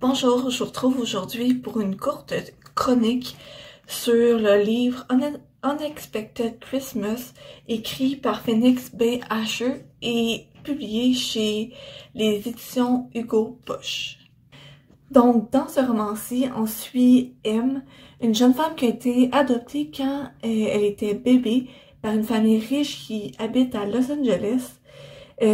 Bonjour, je vous retrouve aujourd'hui pour une courte chronique sur le livre Unexpected Christmas, écrit par Phoenix B. Asher et publié chez les éditions Hugo Boss. Donc, dans ce roman-ci, on suit M, une jeune femme qui a été adoptée quand elle était bébé par une famille riche qui habite à Los Angeles.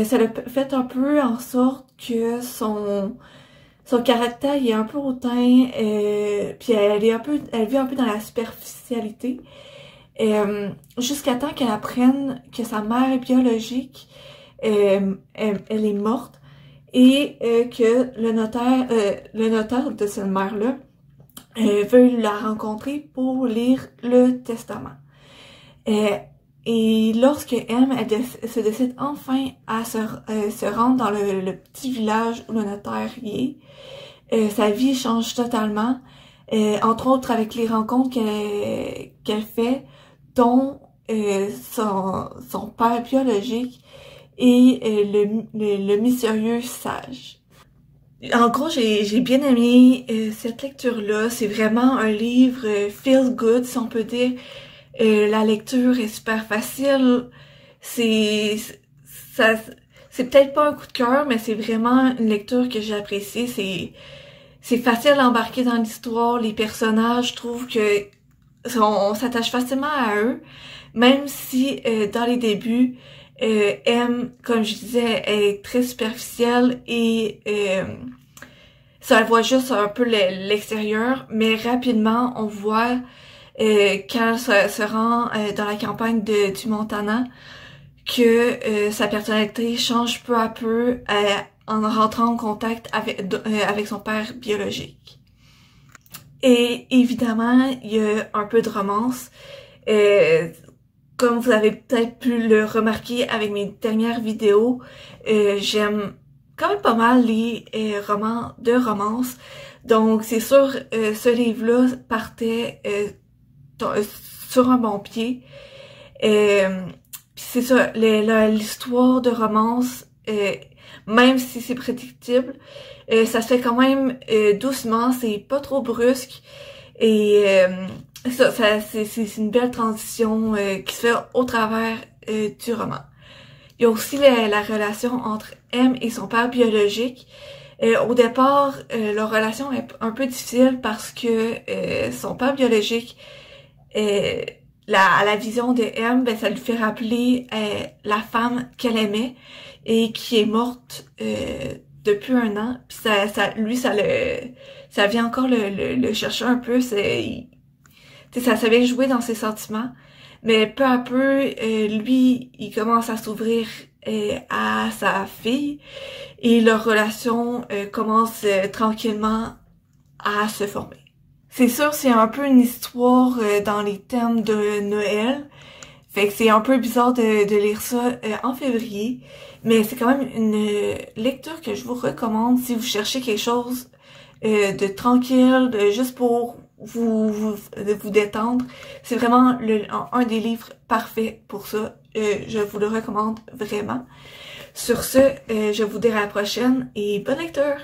Ça l'a fait un peu en sorte que son caractère est un peu hautain, puis elle vit un peu dans la superficialité, jusqu'à temps qu'elle apprenne que sa mère biologique, elle est morte, et que le notaire de cette mère-là veut la rencontrer pour lire le testament. Et lorsque elle se décide enfin à se rendre dans le petit village où le notaire y est, sa vie change totalement, entre autres avec les rencontres qu'elle fait, dont son père biologique et le mystérieux sage. En gros, j'ai bien aimé cette lecture-là. C'est vraiment un livre feel good, si on peut dire. La lecture est super facile. C'est peut-être pas un coup de cœur, mais c'est vraiment une lecture que j'ai appréciée. C'est facile d'embarquer dans l'histoire. Les personnages, je trouve que on s'attache facilement à eux, même si dans les débuts, M, comme je disais, elle est très superficielle et ça voit juste un peu l'extérieur, mais rapidement on voit quand elle se rend dans la campagne du Montana, que sa personnalité change peu à peu en rentrant en contact avec son père biologique. Et évidemment, il y a un peu de romance. Comme vous avez peut-être pu le remarquer avec mes dernières vidéos, j'aime quand même pas mal les romans de romance. Donc c'est sûr, ce livre-là partait sur un bon pied. C'est ça, l'histoire de romance, même si c'est prédictible, ça se fait quand même doucement, c'est pas trop brusque, et c'est une belle transition qui se fait au travers du roman. Il y a aussi la relation entre M et son père biologique. Au départ, leur relation est un peu difficile parce que son père biologique, à la vision de M, ben, ça lui fait rappeler la femme qu'elle aimait et qui est morte depuis 1 an. Puis ça vient encore le chercher un peu. Ça vient jouer dans ses sentiments. Mais peu à peu, lui, il commence à s'ouvrir à sa fille et leur relation commence tranquillement à se former. C'est sûr, c'est un peu une histoire dans les thèmes de Noël. Fait que c'est un peu bizarre de lire ça en février. Mais c'est quand même une lecture que je vous recommande si vous cherchez quelque chose de tranquille, juste pour vous détendre. C'est vraiment un des livres parfaits pour ça. Je vous le recommande vraiment. Sur ce, je vous dirai à la prochaine et bonne lecture!